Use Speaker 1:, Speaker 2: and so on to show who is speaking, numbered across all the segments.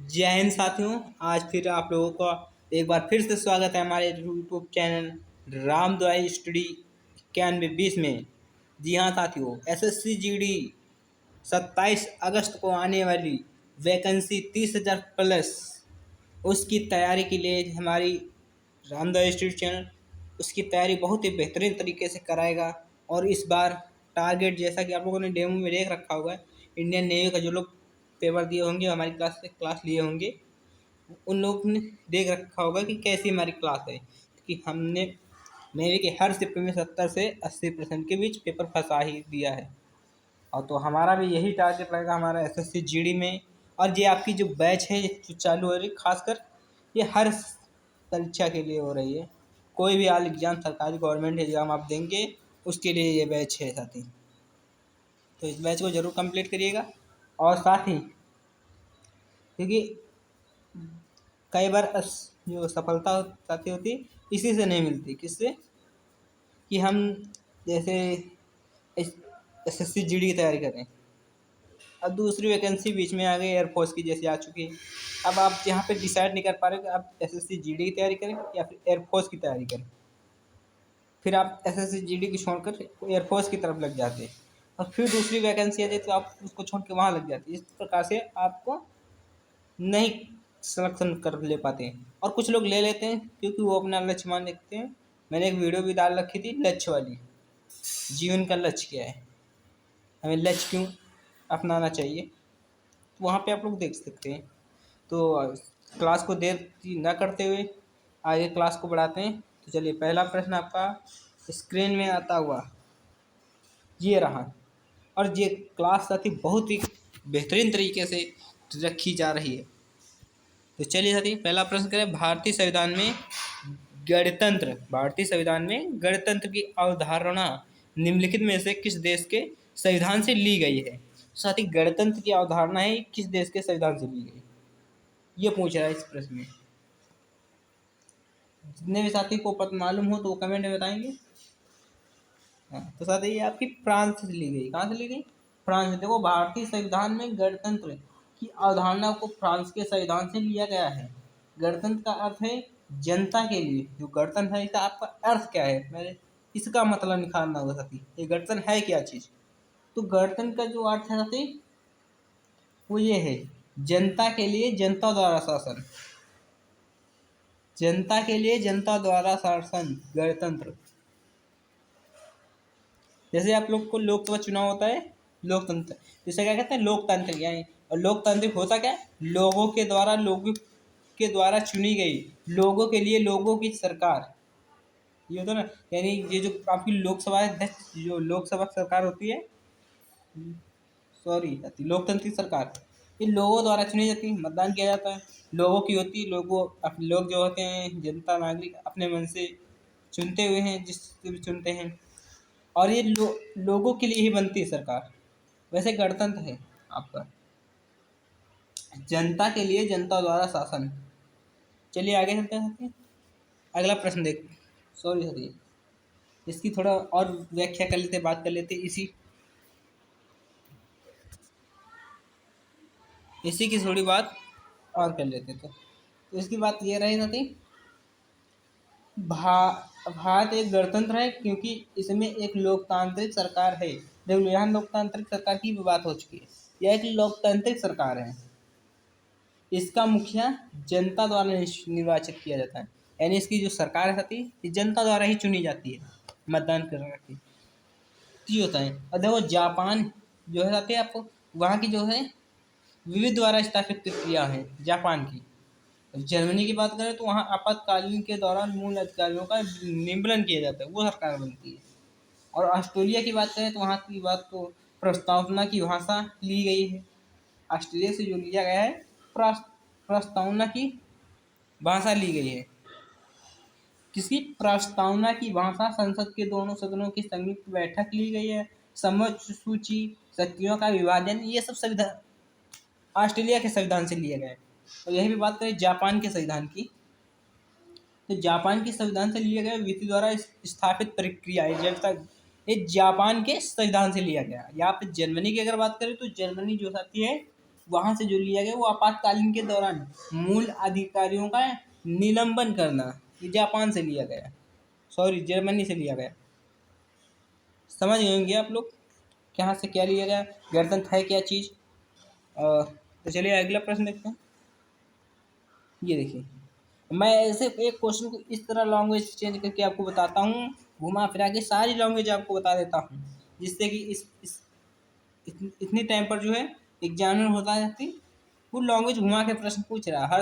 Speaker 1: जय हिंद साथियों। आज फिर आप लोगों का एक बार फिर से स्वागत है हमारे यूट्यूब चैनल रामदुआई स्टडी 9120 में। जी हाँ साथियों, एसएससी जीडी 27 अगस्त को आने वाली वैकेंसी 30,000 प्लस, उसकी तैयारी के लिए हमारी रामदुआई स्टडी चैनल उसकी तैयारी बहुत ही बेहतरीन तरीके से कराएगा। और इस बार टारगेट, जैसा कि आप लोगों ने डेमो में देख रखा होगा, इंडियन नेवी का जो लोग पेपर दिए होंगे, हमारी क्लास से क्लास लिए होंगे, उन लोगों ने देख रखा होगा कि कैसी हमारी क्लास है। कि हमने नेवी के हर शिफ्ट में 70 से 80% के बीच पेपर फंसा ही दिया है। और तो हमारा भी यही टारगेट रहेगा हमारा एसएससी जीडी में। और ये आपकी जो बैच है जो चालू हो रही, खासकर ये हर परीक्षा के लिए हो रही है। कोई भी आल एग्जाम, सरकारी गवर्नमेंट एग्जाम आप देंगे, उसके लिए ये बैच है साथी। तो इस बैच को जरूर कंप्लीट करिएगा। और साथ ही, क्योंकि कई बार जो सफलता साथी होती इसी से नहीं मिलती। किससे? कि हम जैसे एसएससी जीडी की तैयारी करें, अब दूसरी वैकेंसी बीच में आ गई, एयरफोर्स की जैसी आ चुकी है। अब आप यहाँ पे डिसाइड नहीं कर पा रहे कि आप एसएससी जीडी की तैयारी करें या फिर एयरफोर्स की तैयारी करें। फिर आप एसएससी जीडी की छोड़कर एयरफोर्स की तरफ लग जाते हैं, और फिर दूसरी वैकेंसी आ जाती तो आप उसको छोड़ के वहाँ लग जाती है। इस प्रकार से आपको नहीं सिलेक्शन कर ले पाते हैं। और कुछ लोग ले लेते हैं क्योंकि वो अपना लक्ष्य मान लेते हैं। मैंने एक वीडियो भी डाल रखी थी लक्ष्य वाली, जीवन का लक्ष्य क्या है, हमें लक्ष्य क्यों अपनाना चाहिए, तो वहाँ पे आप लोग देख सकते हैं। तो क्लास को देर न करते हुए आगे क्लास को बढ़ाते हैं। तो चलिए, पहला प्रश्न आपका स्क्रीन में आता हुआ ये रहा। और ये क्लास साथी बहुत ही बेहतरीन तरीके से रखी जा रही है। तो चलिए साथी, पहला प्रश्न करें। भारतीय संविधान में गणतंत्र की अवधारणा निम्नलिखित में से किस देश के संविधान से ली गई है? साथी, गणतंत्र की अवधारणा है किस देश के संविधान से ली गई, ये पूछ रहा है इस प्रश्न में। जितने भी साथी को पता मालूम हो तो वो कमेंट में बताएंगे। हाँ, तो साथी ये आपकी फ्रांस से ली गई। कहाँ से ली गई? फ्रांस से। देखो, भारतीय संविधान में गणतंत्र की अवधारणा को फ्रांस के संविधान से लिया गया है। गणतंत्र का अर्थ है जनता के लिए। जो गणतंत्र है, इसका आपका अर्थ क्या है, मैंने इसका मतलब निकालना होगा साथी। ये गणतंत्र है क्या चीज? तो गणतंत्र का जो अर्थ है साथी, वो ये है जनता के लिए जनता द्वारा शासन। जनता के लिए जनता द्वारा शासन, गणतंत्र। जैसे आप लोग को लोकसभा चुनाव होता है, लोकतंत्र, जिसे क्या कहते हैं, लोकतांत्रिक। यानी और लोकतांत्रिक होता क्या है? लोगों के द्वारा चुनी गई, लोगों के लिए लोगों की सरकार, ये होता है ना। यानी ये जो आपकी लोकसभा अध्यक्ष, जो लोकसभा सरकार होती है, सॉरी, लोकतांत्रिक सरकार, ये लोगों द्वारा चुनी जाती है, मतदान किया जाता है, लोगों की होती है। लोग जो होते हैं, जनता नागरिक, अपने मन से चुनते हुए हैं, जिससे भी चुनते हैं। और ये लोगों के लिए ही बनती है सरकार। वैसे गणतंत्र है आपका जनता के लिए जनता द्वारा शासन। चलिए आगे चलते हैं साथी। अगला प्रश्न देख, सॉरी साथी, इसकी थोड़ा और व्याख्या कर लेते, बात कर लेते, इसी की थोड़ी बात और कर लेते। तो इसकी बात ये रही साथी, भारत एक गणतंत्र है क्योंकि इसमें एक लोकतांत्रिक सरकार है। देखो, यहाँ लोकतांत्रिक सरकार की भी बात हो चुकी है। यह एक लोकतांत्रिक सरकार है। इसका मुखिया जनता द्वारा निर्वाचित किया जाता है। यानी इसकी जो सरकार है साथी, ये जनता द्वारा ही चुनी जाती है, मतदान करके। ये होता है। और देखो, जापान जो है साथी, आपको वहाँ की जो है विविध द्वारा स्थापित प्रक्रिया है जापान की। जर्मनी की बात करें तो वहाँ आपातकालीन के दौरान मूल अधिकारियों का नियंत्रण किया जाता है, वो सरकार बनती है। और ऑस्ट्रेलिया की बात करें तो वहाँ की बात तो प्रस्तावना की भाषा ली गई है। ऑस्ट्रेलिया से जो लिया गया है, प्रस्तावना की भाषा ली गई है। किसी प्रस्तावना की भाषा संसद के दोनों सदनों की संयुक्त बैठक ली गई है। समोच्च सूची, शक्तियों का विभाजन, ये सब संविधान ऑस्ट्रेलिया के संविधान से लिया गया है। और यही भी बात करें जापान के संविधान की, तो जापान के संविधान से लिया गया व्यक्ति द्वारा स्थापित प्रक्रिया है। जब तक ये जापान के संविधान से लिया गया। यहाँ पे जर्मनी की अगर बात करें तो जर्मनी जो साथी है, वहाँ से जो लिया गया वो आपातकालीन के दौरान मूल अधिकारियों का निलंबन करना, ये जापान से लिया गया, सॉरी जर्मनी से लिया गया। समझ गए होंगे आप लोग कहाँ से क्या लिया गया, गणतंत्र है क्या चीज़। तो चलिए अगला प्रश्न देखते हैं। ये देखिए, मैं ऐसे एक क्वेश्चन को इस तरह लैंग्वेज चेंज करके आपको बताता हूँ, घुमा फिरा के सारी लैंग्वेज आपको बता देता हूँ, जिससे कि इतनी टाइम पर जो है एग्जामिनर होता है वो लैंग्वेज घुमा के प्रश्न पूछ रहा है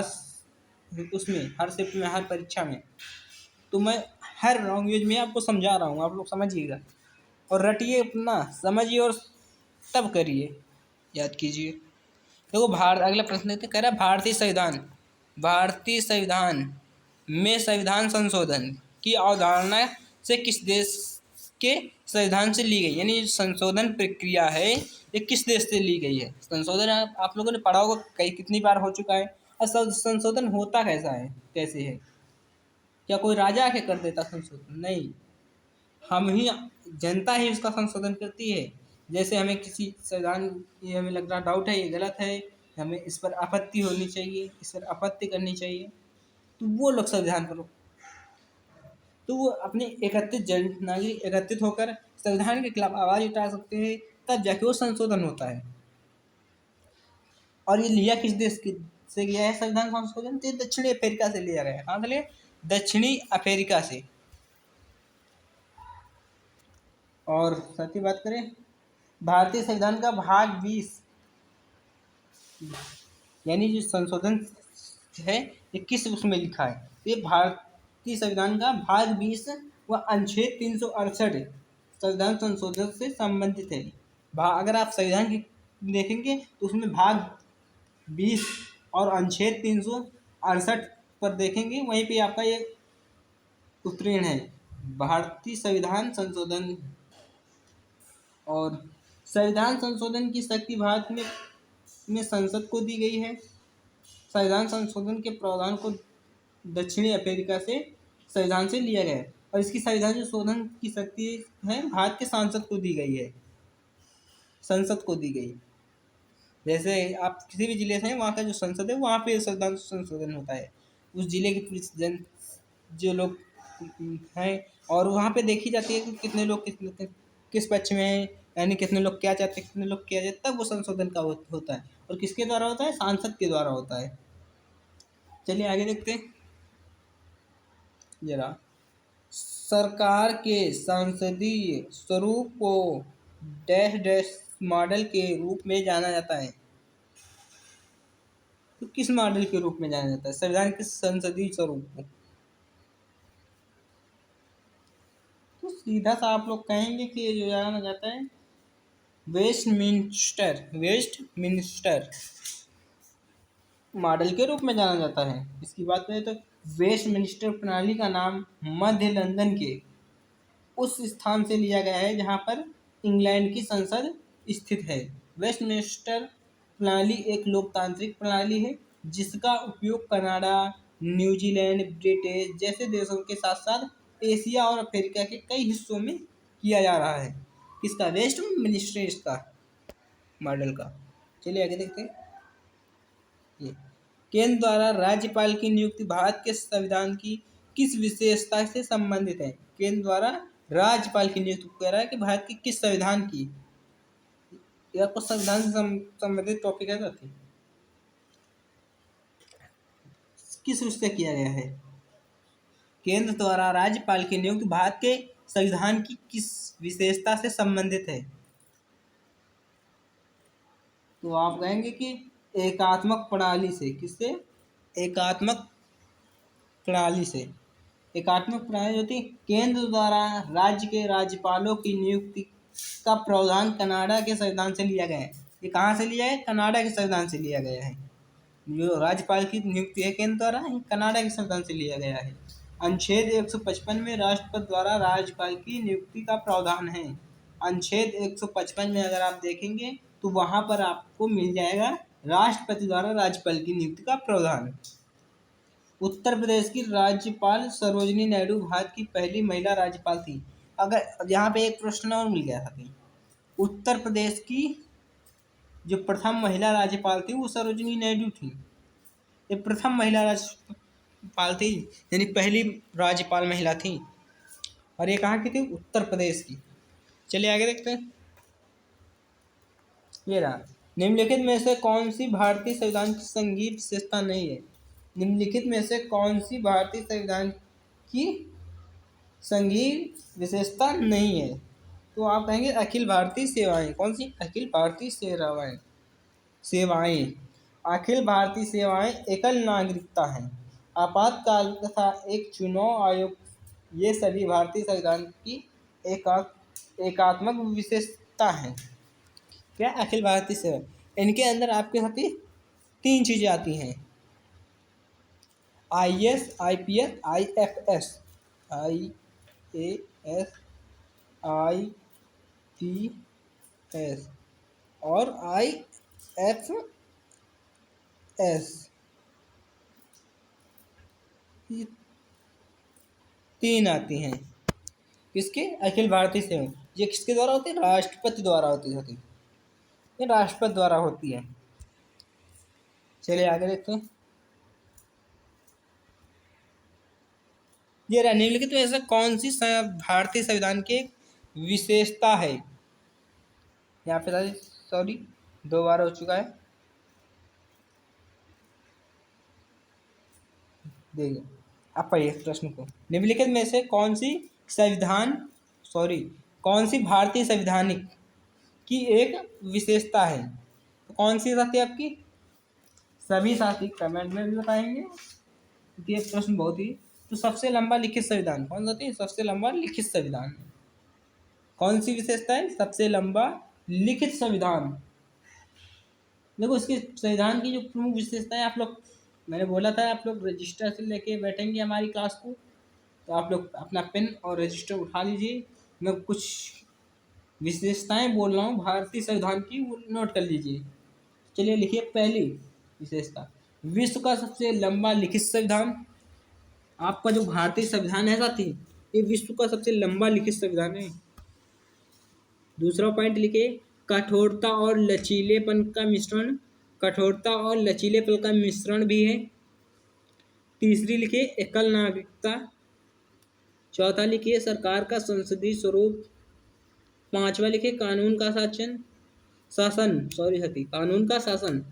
Speaker 1: उसमें, हर शिफ्ट में, हर परीक्षा में। तो मैं हर लैंग्वेज में आपको समझा रहा हूँ, आप लोग समझिएगा और रटिए, अपना समझिए और तब करिए, याद कीजिए। देखो भारत, अगला प्रश्न देखते, कह रहा भारतीय संविधान में संविधान संशोधन की अवधारणा से किस देश के संविधान से ली गई, यानी संशोधन प्रक्रिया है ये किस देश से ली गई है। संशोधन आप लोगों ने पढ़ा होगा कितनी बार हो चुका है, और संशोधन होता कैसा है, कैसे है, क्या कोई राजा आके कर देता संशोधन? नहीं, हम ही, जनता ही उसका संशोधन करती है। जैसे हमें किसी संविधान, ये हमें लग रहा डाउट है, ये गलत है, हमें इस पर आपत्ति होनी चाहिए, इस पर आपत्ति करनी चाहिए, तो वो लोग संविधान पर, तो वो अपने एकत्रित जन नागरिक एकत्रित होकर संविधान के खिलाफ आवाज उठा सकते हैं, तब जाके वो संशोधन होता है। और ये लिया किस देश की से गया है संविधान संशोधन? तो दक्षिणी अफ्रीका से लिया गया है। कहाँ से लिया? दक्षिणी अफ्रीका से। और साथ ही बात करें भारतीय संविधान का भाग 20, यानी जो संशोधन है ये किस उसमें लिखा है, ये भारतीय संविधान का भाग 20 व अनुच्छेद 368 संविधान संशोधन से संबंधित है। अगर आप संविधान की देखेंगे तो उसमें भाग 20 और अनुच्छेद 368 पर देखेंगे, वहीं पे आपका ये उत्तीर्ण है, भारतीय संविधान संशोधन। और संविधान संशोधन की शक्ति भारत में संसद को दी गई है। संविधान संशोधन के प्रावधान को दक्षिणी अफ्रीका से संविधान से लिया गया है, और इसकी संविधान संशोधन की शक्ति है भारत के सांसद को दी गई है, संसद को दी गई। जैसे आप किसी भी जिले से हैं, वहाँ का जो संसद है वहाँ पे संविधान संशोधन होता है, उस जिले के जन जो लोग हैं, और वहाँ पे देखी जाती है कि कितने लोग किस पक्ष में हैं, यानी कितने लोग क्या चाहते हैं, कितने लोग क्या चाहते, तब वो संशोधन का होता है। और किसके द्वारा होता है? सांसद के द्वारा होता है। चलिए आगे देखते हैं जरा। सरकार के संसदीय स्वरूप को डैश डैश मॉडल के रूप में जाना जाता है। तो किस मॉडल के रूप में जाना जाता है संविधान के संसदीय स्वरूप को? तो सीधा सा आप लोग कहेंगे कि ये जो जाना जाता है वेस्टमिंस्टर मॉडल के रूप में जाना जाता है। इसकी बात करें तो वेस्टमिंस्टर प्रणाली का नाम मध्य लंदन के उस स्थान से लिया गया है जहां पर इंग्लैंड की संसद स्थित है। वेस्टमिंस्टर प्रणाली एक लोकतांत्रिक प्रणाली है जिसका उपयोग कनाडा, न्यूजीलैंड, ब्रिटेन जैसे देशों के साथ साथ एशिया और अफ्रीका के कई हिस्सों में किया जा रहा है। किसका? वेस्टमिंस्टर का मॉडल का। चलिए आगे देखते हैं। ये केंद्र द्वारा राज्यपाल की नियुक्ति भारत के संविधान की किस विशेषता से संबंधित है? केंद्र द्वारा राज्यपाल की नियुक्ति कह रहा है कि भारत की किस संविधान की, या आपको संविधान से संबंधित टॉपिक है साथी, किस रूप से किया गया है? केंद्र द्वारा राज्यपाल की नियुक्ति भारत के संविधान की किस विशेषता से संबंधित है? तो आप कहेंगे कि एकात्मक प्रणाली से। किससे? एकात्मक प्रणाली से। एकात्मक प्रणाली होती है केंद्र द्वारा राज्य के राज्यपालों की नियुक्ति का प्रावधान कनाडा के संविधान से लिया गया है। ये कहाँ से लिया है? कनाडा के संविधान से लिया गया है। जो राज्यपाल की नियुक्ति है केंद्र द्वारा, कनाडा के संविधान से लिया गया है। अनुच्छेद 155 में राष्ट्रपति द्वारा राज्यपाल की नियुक्ति का प्रावधान है। अनुच्छेद 155 में अगर आप देखेंगे तो वहां पर आपको मिल जाएगा राष्ट्रपति द्वारा राज्यपाल की नियुक्ति का प्रावधान। उत्तर प्रदेश की राज्यपाल सरोजिनी नायडू भारत की पहली महिला राज्यपाल थी। अगर यहाँ पे एक प्रश्न और मिल गया था कि उत्तर प्रदेश की जो प्रथम महिला राज्यपाल थी वो सरोजिनी नायडू थी। ये प्रथम महिला राज्यपाल थी, यानी पहली राज्यपाल महिला थी। और ये कहाँ की थी? उत्तर प्रदेश की। चलिए आगे देखते हैं। ये रहा, निम्नलिखित में से कौन सी भारतीय संविधान की संघीय विशेषता नहीं है? निम्नलिखित में से कौन सी भारतीय संविधान की संघीय विशेषता नहीं है? तो आप कहेंगे अखिल भारतीय सेवाएं। कौन सी? अखिल भारतीय सेवाएं। सेवाएं अखिल भारतीय सेवाएं एकल नागरिकता है, आपातकाल तथा एक चुनाव आयोग, ये सभी भारतीय संविधान की एकात्मक विशेषता है। क्या? अखिल भारतीय सेवा। इनके अंदर आपके साथ ही 3 चीजें आती हैं, IAS, IPS, IFS। IAS, IPS और IFS, ये 3 आती हैं। किसके? अखिल भारतीय सेवा। ये किसके द्वारा होती है? राष्ट्रपति द्वारा होती है। ये राष्ट्रपति द्वारा होती है। चलिए आगे देखते हैं। ये निम्नलिखित में ऐसा कौन सी भारतीय संविधान की विशेषता है? यहाँ पे सॉरी 2 बार हो चुका है। देखिए आप पढ़िए प्रश्न को। निम्नलिखित में से कौन सी कौन सी भारतीय संवैधानिक की एक विशेषता है? तो कौन सी साथी आपकी? सभी साथी कमेंट में भी बताएंगे। ये प्रश्न बहुत ही, तो सबसे लंबा लिखित संविधान कौन सा है? सबसे लंबा लिखित संविधान। कौन सी विशेषता है? सबसे लंबा लिखित संविधान। देखो इसके संविधान की जो प्रमुख विशेषता है, आप लोग, मैंने बोला था आप लोग रजिस्टर से लेके बैठेंगे हमारी क्लास को, तो आप लोग अपना पेन और रजिस्टर उठा लीजिए। मैं कुछ विशेषताएं बोल रहा हूँ भारतीय संविधान की, वो नोट कर लीजिए। चलिए लिखिए। पहली विशेषता, विश्व का सबसे लंबा लिखित संविधान। आपका जो भारतीय संविधान है साथी, ये विश्व का सबसे लंबा लिखित संविधान है। दूसरा पॉइंट लिखिए, कठोरता और लचीलेपन का मिश्रण। कठोरता और लचीलेपन का मिश्रण भी है। तीसरी लिखिए, एकल नागरिकता। चौथा लिखिए, सरकार का संसदीय स्वरूप। पांचवा लिखिए, कानून का कानून का शासन।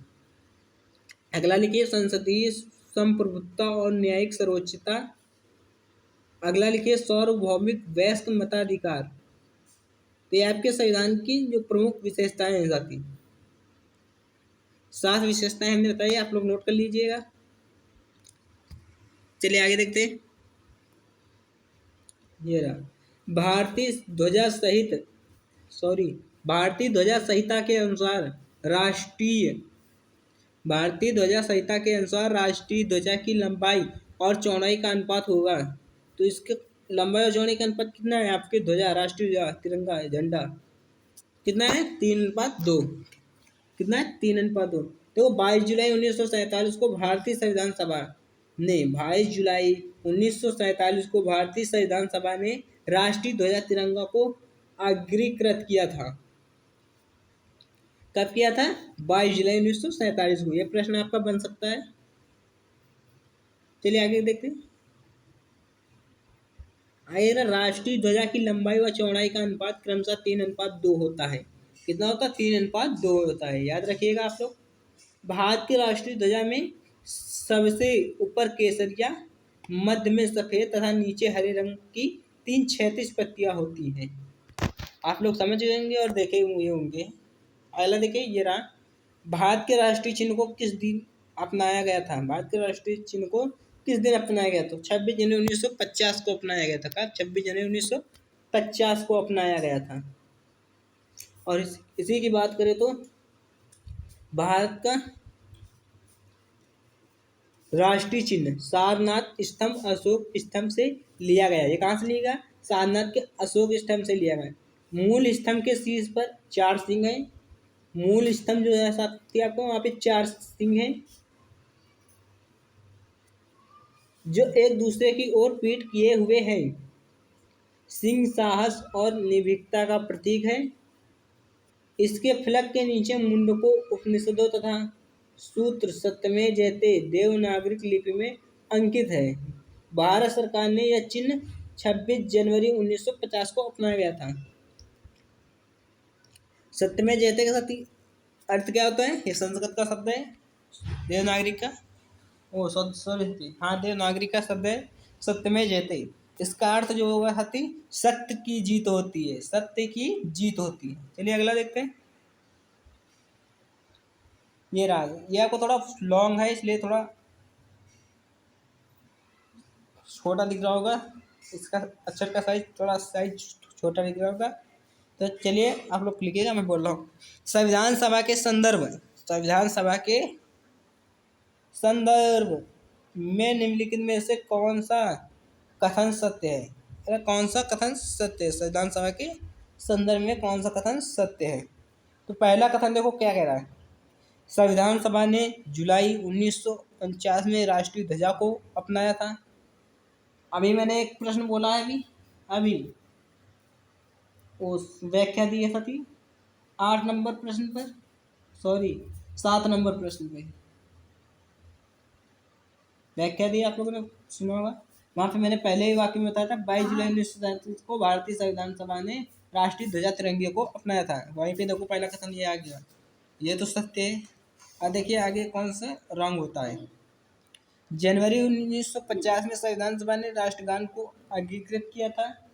Speaker 1: अगला लिखिए, संसदीय संप्रभुता और न्यायिक सर्वोच्चता। अगला लिखिए, सार्वभौमिक वयस्क मताधिकार। तो ये आपके संविधान की जो प्रमुख विशेषताएं हैं साथी, 7 विशेषताएं हमने बताई, आप लोग नोट कर लीजिएगा। चलिए आगे देखते हैं। ये रहा, भारतीय ध्वजा संहिता के अनुसार राष्ट्रीय ध्वजा की लंबाई और चौड़ाई का अनुपात होगा। तो इसके लंबाई और चौड़ाई का अनुपात कितना है? आपके ध्वजा, राष्ट्रीय ध्वजा, तिरंगा, झंडा कितना है? 3:2। कितना है? 3:2। तो 22 जुलाई 1947 को भारतीय संविधान सभा ने 22 जुलाई 1947 को भारतीय संविधान सभा ने राष्ट्रीय ध्वजा तिरंगा को अग्रीकृत किया था। कब किया था? 22 जुलाई 1947 को। यह प्रश्न आपका बन सकता है। चलिए आगे देखते हैं। आइए ना, राष्ट्रीय ध्वजा की लंबाई व चौड़ाई का अनुपात क्रमशः 3:2 होता है। कितना होता है? 3:2 होता है। याद रखिएगा आप लोग। भारत की राष्ट्रीय ध्वजा में सबसे ऊपर केसरिया, मध्य में सफेद तथा नीचे हरे रंग की 3 क्षैतिज पत्तियां होती हैं। आप लोग समझ जाएंगे और देखे हुए होंगे। अगला देखिए, ये रहा, भारत के राष्ट्रीय चिन्ह को किस दिन अपनाया गया था? भारत के राष्ट्रीय चिन्ह को किस दिन अपनाया गया? तो 26 जनवरी 1950 को अपनाया गया था। कब? 26 जनवरी 1950 को अपनाया गया था। और इसी की बात करें तो भारत का राष्ट्रीय चिन्ह सारनाथ स्तंभ अशोक स्तंभ से लिया गया। ये कहाँ से लिया गया? सारनाथ के अशोक स्तंभ से लिया गया। मूल स्तंभ के शीर्ष पर 4 सिंह हैं। मूल स्तंभ जो है साथी आपको, वहां पे 4 सिंह हैं जो एक दूसरे की ओर पीठ किए हुए हैं। सिंह साहस और निर्भीकता का प्रतीक है। इसके फलक के नीचे मुंडको उपनिषदों तथा सूत्र सत्यमेव जयते देवनागरिक लिपि में अंकित है। भारत सरकार ने यह चिन्ह 26 जनवरी 1950 को अपनाया गया था। सत्यमेव जयते का साथी अर्थ क्या होता है? ये संस्कृत का शब्द है देवनागरिक का। ओ सॉरी, हाँ, देवनागरिक का शब्द है सत्यमेव जयते। इसका अर्थ जो होगा साथी, सत्य की जीत होती है, सत्य की जीत होती है। चलिए अगला देखते हैं। ये रहा, ये आपको थोड़ा लॉन्ग है इसलिए थोड़ा छोटा दिख रहा होगा, इसका अक्षर का साइज थोड़ा साइज छोटा दिख रहा होगा। तो चलिए आप लोग लिखिएगा, मैं बोल रहा हूँ। संविधान सभा के संदर्भ, संविधान सभा के संदर्भ में निम्नलिखित में से कौन सा कथन सत्य है? अरे कौन सा कथन सत्य है? संविधान सभा के संदर्भ में कौन सा कथन सत्य है? तो पहला कथन देखो क्या कह रहा है। संविधान सभा ने जुलाई 1949 में राष्ट्रीय ध्वजा को अपनाया था। अभी मैंने एक प्रश्न बोला है, अभी उस व्याख्या दी है साथी 8 नंबर प्रश्न पर, सॉरी 7 नंबर प्रश्न पे व्याख्या दी, आप लोगों ने सुना होगा। वहां पे मैंने पहले ही वाक्य में बताया था 22 जुलाई 1947 को भारतीय संविधान सभा ने राष्ट्रीय ध्वजा तिरंगे को अपनाया था। वहीं पे देखो पहला कथन ये आ गया, ये तो सत्य है। अब देखिए आगे कौन सा रॉन्ग होता है। जनवरी 1950 में संविधान सभा ने राष्ट्रगान को अंगीकृत किया था,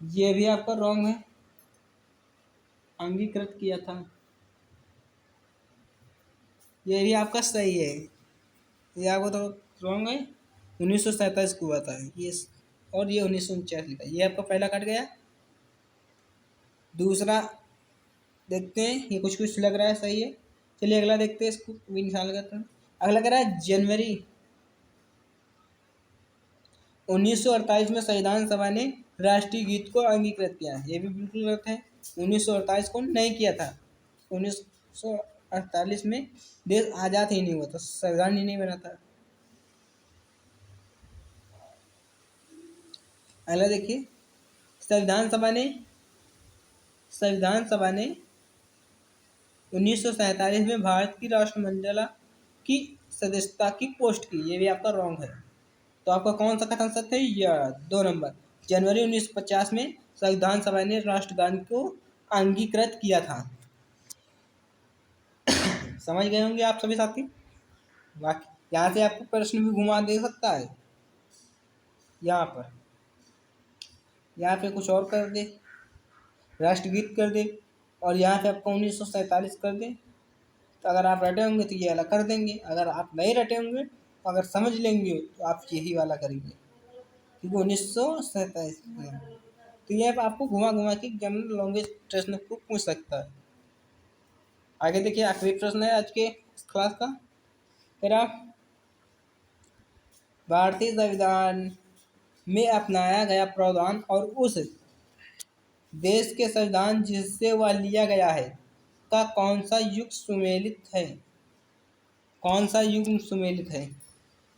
Speaker 1: ये भी आपका रॉन्ग है। अंगीकृत किया था, ये भी आपका सही है, ये आपको तो रॉन्ग है। 1947 को हुआ था ये, और ये 1949 लिखा, ये आपका पहला कट गया। दूसरा देखते हैं, ये कुछ कुछ लग रहा है सही है। चलिए अगला देखते हैं, इसको भी निशान लगाते हैं। अगला कह रहा है जनवरी 1948 में संविधान सभा ने राष्ट्रीय गीत को अंगीकृत किया, ये भी बिल्कुल गलत है। 1948 को नहीं किया था, 1948 में देश आज़ाद ही नहीं हुआ था, संविधान ही नहीं बना था। अगला देखिए, संविधान सभा ने 1947 में भारत की राष्ट्रमंडला की सदस्यता की पोस्ट की, ये भी आपका रॉन्ग है। तो आपका कौन सा कथन सत्य है? या 2 नंबर, जनवरी 1950 में संविधान सभा ने राष्ट्रगान को अंगीकृत किया था। समझ गए होंगे आप सभी साथी। बाकी यहाँ से आपको प्रश्न भी घुमा दे सकता है, यहाँ पे कुछ और कर दे, राष्ट्रगीत कर दे, और यहाँ पे आपको 1947 कर दे। तो अगर आप रटे होंगे तो ये वाला कर देंगे, अगर आप नहीं रटे होंगे तो अगर समझ लेंगे तो आप यही वाला करेंगे, क्योंकि 1947 में। तो ये आपको घुमा घुमा के जनरल लैंग्वेज प्रश्न को पूछ सकता है। आगे देखिए, आखिरी प्रश्न है आज के क्लास का। फिर भारतीय संविधान में अपनाया गया प्रावधान और उस देश के संविधान जिससे वह लिया गया है का कौन सा युग सुमेलित है? कौन सा युग सुमेलित है?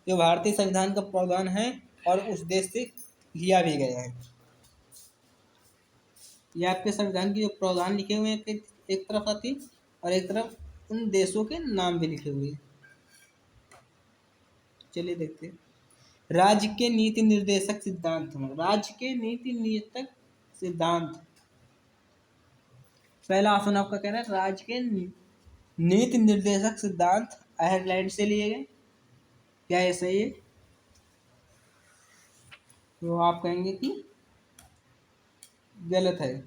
Speaker 1: जो भारतीय संविधान का प्रावधान है और उस देश से लिया भी गया है। ये आपके संविधान के जो प्रावधान लिखे हुए हैं एक तरफ आती, और एक तरफ उन देशों के नाम भी लिखे हुए हैं। चलिए देखते हैं। राज्य के नीति निर्देशक सिद्धांत, राज्य के नीति निर्देशक सिद्धांत, पहला ऑप्शन आपका कह रहा है राज्य के नीति निर्देशक सिद्धांत आयरलैंड से लिए गए, क्या ये सही है? तो आप कहेंगे कि गलत है,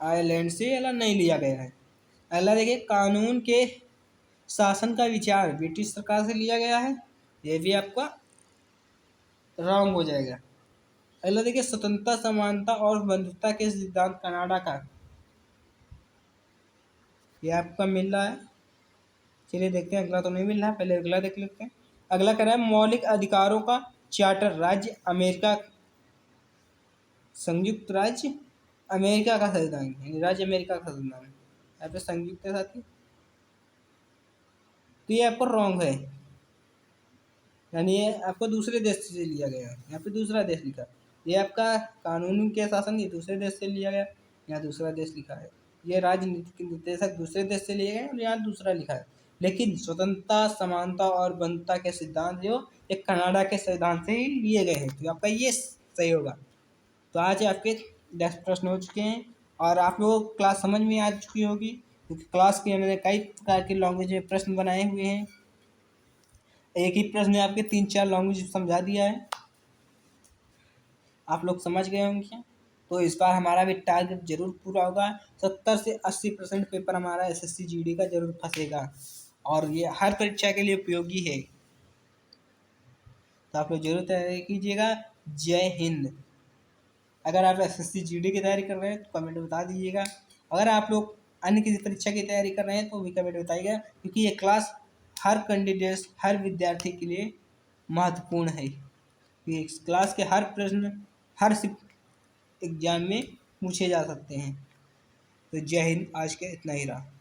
Speaker 1: आयरलैंड से अला नहीं लिया गया है। अगला देखिए, कानून के शासन का विचार ब्रिटिश सरकार से लिया गया है, ये भी आपका रॉन्ग हो जाएगा। अगला देखिए, स्वतंत्रता समानता और बंधुता के सिद्धांत कनाडा का, ये आपका मिल रहा है। चलिए देखते हैं, अगला तो नहीं मिल रहा, पहले अगला देख लेते हैं। अगला कह रहा है मौलिक अधिकारों का चार्टर राज्य अमेरिका, संयुक्त राज्य अमेरिका का संविधान, यानी राज्य अमेरिका का संविधान, यहाँ पे संयुक्त है साथी। तो ये आपको रॉन्ग है, यानी ये आपको दूसरे देश से लिया गया है, यहाँ पे दूसरा देश लिखा। ये आपका कानून के शासन ये दूसरे देश से लिया गया, यहाँ दूसरा देश लिखा है, ये राजनीतिक निर्देशक दूसरे देश से लिए गए और यहाँ दूसरा लिखा है। लेकिन स्वतंत्रता, समानता और बंधुता के सिद्धांत जो ये कनाडा के संविधान से ही लिए गए हैं, तो आपका ये सही होगा। तो आज आपके 10 प्रश्न हो चुके हैं और आप लोगों को क्लास समझ में आ चुकी होगी, क्योंकि क्लास के मैंने कई प्रकार के लैंग्वेज में प्रश्न बनाए हुए हैं। एक ही प्रश्न ने आपके 3-4 लैंग्वेज समझा दिया है, आप लोग समझ गए होंगे। तो इस बार हमारा भी टारगेट जरूर पूरा होगा। 70 से 80% पेपर हमारा एसएससी जीडी का जरूर फंसेगा और ये हर परीक्षा के लिए उपयोगी है। तो आप लोग जरूर तैयारी कीजिएगा। जय हिंद। अगर आप एसएससी जीडी की तैयारी कर रहे हैं तो कमेंट में बता दीजिएगा। अगर आप लोग अन्य किसी परीक्षा की तैयारी कर रहे हैं तो भी कमेंट बताइएगा, क्योंकि ये क्लास हर कैंडिडेट, हर विद्यार्थी के लिए महत्वपूर्ण है। ये इस क्लास के हर प्रश्न हर एग्जाम में पूछे जा सकते हैं। तो जय हिंद। आज के इतना ही रहा।